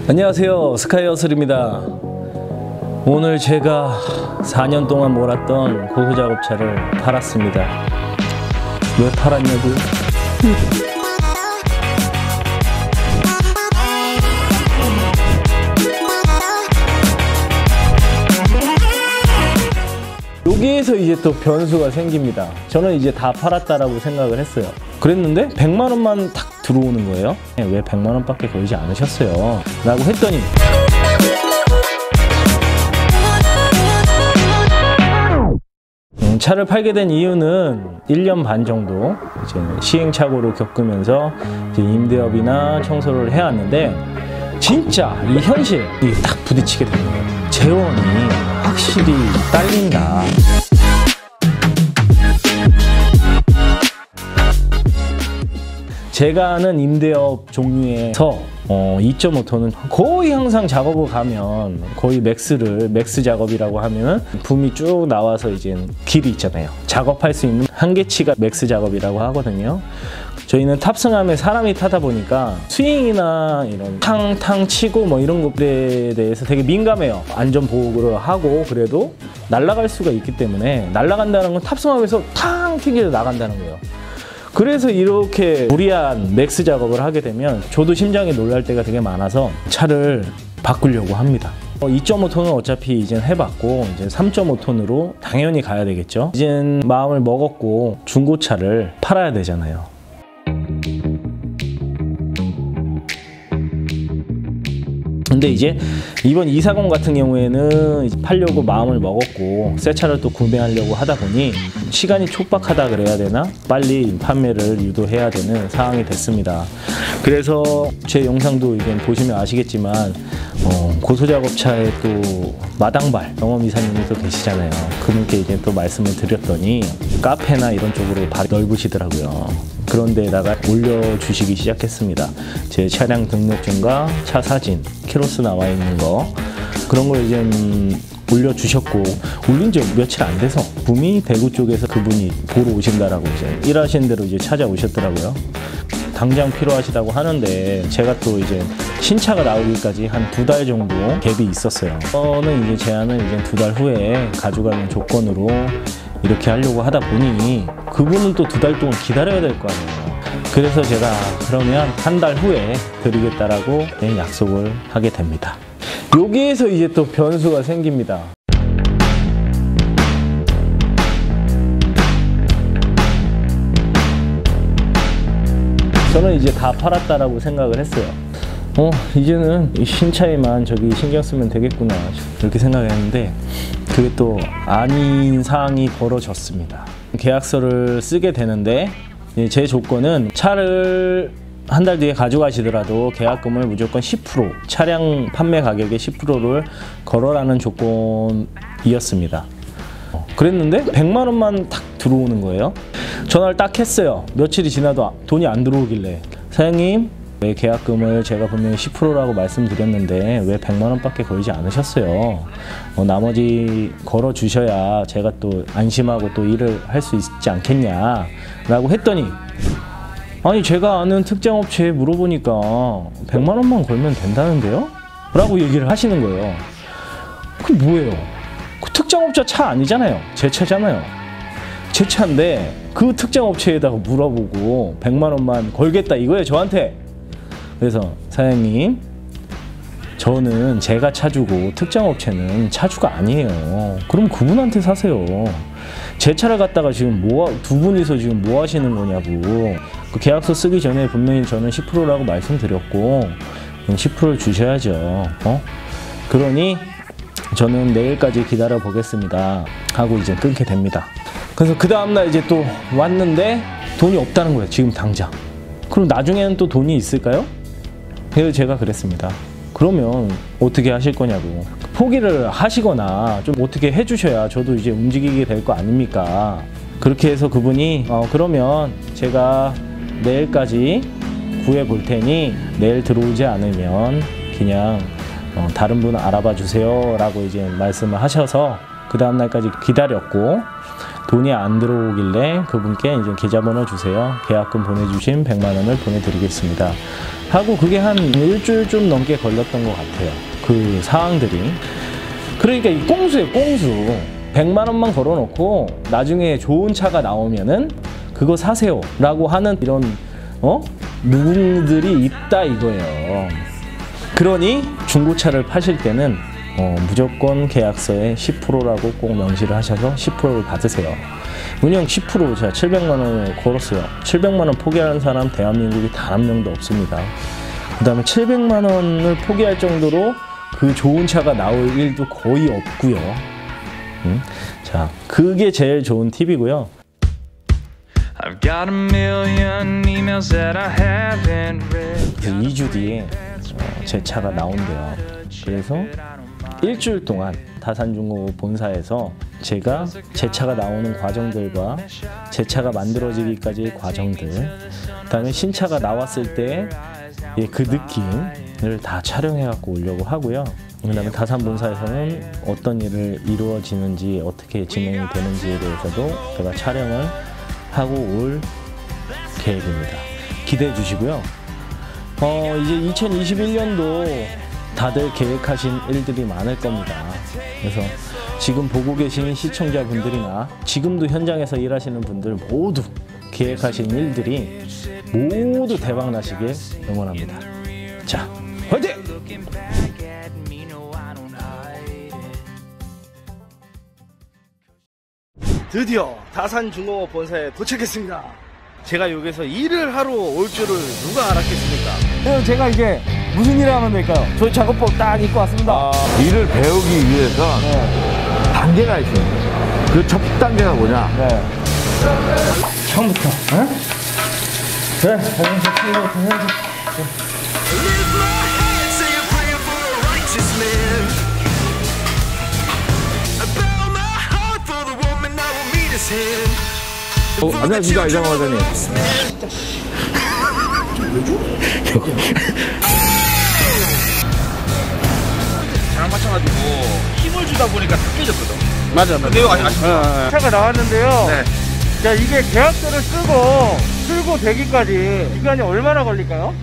안녕하세요, 스카이허슬입니다. 오늘 제가 4년 동안 몰았던 고소작업차를 팔았습니다. 왜 팔았냐고요? 여기에서 이제 또 변수가 생깁니다. 저는 이제 다 팔았다라고 생각을 했어요. 그랬는데 100만 원만 탁 들어오는 거예요. 왜 100만 원밖에 걸지 않으셨어요? 라고 했더니 차를 팔게 된 이유는 1년 반 정도 이제 시행착오를 겪으면서 이제 임대업이나 청소를 해왔는데 진짜 이 현실이 딱 부딪히게 되는 거예요. 재원이 확실히 딸린다. 제가 아는 임대업 종류에서 2.5톤은 거의 항상 작업을 가면 거의 맥스 작업이라고 하면은 붐이 쭉 나와서 이제 길이 있잖아요. 작업할 수 있는 한계치가 맥스 작업이라고 하거든요. 저희는 탑승함에 사람이 타다 보니까 스윙이나 이런 탕탕 치고 뭐 이런 것들에 대해서 되게 민감해요. 안전보호를 하고 그래도 날아갈 수가 있기 때문에 날아간다는 건 탑승함에서 탕 튕겨서 나간다는 거예요. 그래서 이렇게 무리한 맥스 작업을 하게 되면 저도 심장이 놀랄 때가 되게 많아서 차를 바꾸려고 합니다. 2.5톤은 어차피 이제 해봤고 이제 3.5톤으로 당연히 가야 되겠죠. 이젠 마음을 먹었고 중고차를 팔아야 되잖아요. 근데 이제 이번 240 같은 경우에는 팔려고 마음을 먹었고 새 차를 또 구매하려고 하다 보니 시간이 촉박하다 그래야 되나? 빨리 판매를 유도해야 되는 상황이 됐습니다. 그래서 제 영상도 이제 보시면 아시겠지만 고소작업차에 또 마당발 경험이사님이 또 계시잖아요. 그분께 이제 또 말씀을 드렸더니 카페나 이런 쪽으로 발이 넓으시더라고요. 그런 데다가 올려주시기 시작했습니다. 제 차량 등록증과 차 사진, 키로수 나와 있는 거 그런 걸 이제 올려주셨고 올린 지 며칠 안 돼서 구미 대구 쪽에서 그분이 보러 오신다라고 이제 일하시는 대로 이제 찾아오셨더라고요. 당장 필요하시다고 하는데 제가 또 이제 신차가 나오기까지 한 2달 정도 갭이 있었어요. 저는 이제 제안을 이제 2달 후에 가져가는 조건으로 이렇게 하려고 하다 보니 그분은 또 2달 동안 기다려야 될 거 아니에요. 그래서 제가 그러면 한 달 후에 드리겠다라고 약속을 하게 됩니다. 여기에서 이제 또 변수가 생깁니다. 저는 이제 다 팔았다라고 생각을 했어요. 이제는 신차에만 저기 신경 쓰면 되겠구나 이렇게 생각했는데 그게 또 아닌 상황이 벌어졌습니다. 계약서를 쓰게 되는데 제 조건은 차를 한 달 뒤에 가져가시더라도 계약금을 무조건 10% 차량 판매 가격의 10%를 걸어라는 조건이었습니다. 그랬는데 100만 원만 딱 들어오는 거예요. 전화를 딱 했어요. 며칠이 지나도 돈이 안 들어오길래 사장님 왜 계약금을 제가 분명히 10%라고 말씀드렸는데 왜 100만 원밖에 걸지 않으셨어요? 나머지 걸어 주셔야 제가 또 안심하고 또 일을 할 수 있지 않겠냐 라고 했더니 아니 제가 아는 특장업체에 물어보니까 100만 원만 걸면 된다는데요? 라고 얘기를 하시는 거예요. 그게 뭐예요? 그 특장업자 차 아니잖아요. 제 차잖아요. 제 차인데 그 특장업체에다가 물어보고 100만 원만 걸겠다 이거예요 저한테. 그래서 사장님 저는 제가 차주고 특장업체는 차주가 아니에요. 그럼 그분한테 사세요. 제 차를 갖다가 지금 두 분이서 지금 뭐 하시는 거냐고. 그 계약서 쓰기 전에 분명히 저는 10%라고 말씀드렸고 10%를 주셔야죠. 그러니 저는 내일까지 기다려 보겠습니다 하고 이제 끊게 됩니다. 그래서 그 다음날 이제 또 왔는데 돈이 없다는 거예요. 지금 당장. 그럼 나중에는 또 돈이 있을까요? 그래서 제가 그랬습니다. 그러면 어떻게 하실 거냐고. 포기를 하시거나 좀 어떻게 해주셔야 저도 이제 움직이게 될 거 아닙니까? 그렇게 해서 그분이 그러면 제가 내일까지 구해 볼 테니 내일 들어오지 않으면 그냥 다른 분 알아봐 주세요 라고 이제 말씀을 하셔서 그 다음날까지 기다렸고 돈이 안 들어오길래 그분께 이제 계좌번호 주세요. 계약금 보내주신 100만 원을 보내드리겠습니다. 하고 그게 한 일주일 좀 넘게 걸렸던 것 같아요. 그 사항들이. 그러니까 이 꼼수예요, 꼼수. 100만 원만 걸어놓고 나중에 좋은 차가 나오면은 그거 사세요 라고 하는 이런 누군들이 있다 이거예요. 그러니 중고차를 파실 때는 무조건 계약서에 10%라고 꼭 명시를 하셔서 10%를 받으세요. 운영 10% 제가 700만 원을 걸었어요. 700만 원 포기하는 사람 대한민국에 단 한 명도 없습니다. 그 다음에 700만 원을 포기할 정도로 그 좋은 차가 나올 일도 거의 없고요. 자, 그게 제일 좋은 팁이고요. I've got a million emails that I haven't read. 2주 뒤에 제 차가 나온대요. 그래서 일주일 동안 다산중공업 본사에서 제가 제 차가 나오는 과정들과 제 차가 만들어지기까지의 과정들, 그다음에 신차가 나왔을 때 그 느낌을 다 촬영해 갖고 오려고 하고요. 그다음에 다산 본사에서는 어떤 일을 이루어지는지 어떻게 진행이 되는지에 대해서도 제가 촬영을 하고 올 계획입니다. 기대해 주시고요. 이제 2021년도 다들 계획하신 일들이 많을 겁니다. 그래서 지금 보고 계신 시청자분들이나 지금도 현장에서 일하시는 분들 모두 계획하신 일들이 모두 대박 나시길 응원합니다. 자, 화이팅! 드디어 다산중공업 본사에 도착했습니다. 제가 여기서 일을 하러 올 줄을 누가 알았겠습니까? 그럼 제가 이제 무슨 일을 하면 될까요? 저희 작업복 딱 입고 왔습니다. 일을 배우기 위해서 단계가 있어요. 그 첫 단계가 뭐냐? 처음부터. 그래, 안녕하십니까, 이장호 과장님. 잘 맞춰가지고 힘을 주다 보니까 다 깨졌거든. 맞아. 그 내용 아십니까? 차가 나왔는데요. 네. 자, 이게 계약서를 쓰고 출고되기까지 시간이 얼마나 걸릴까요?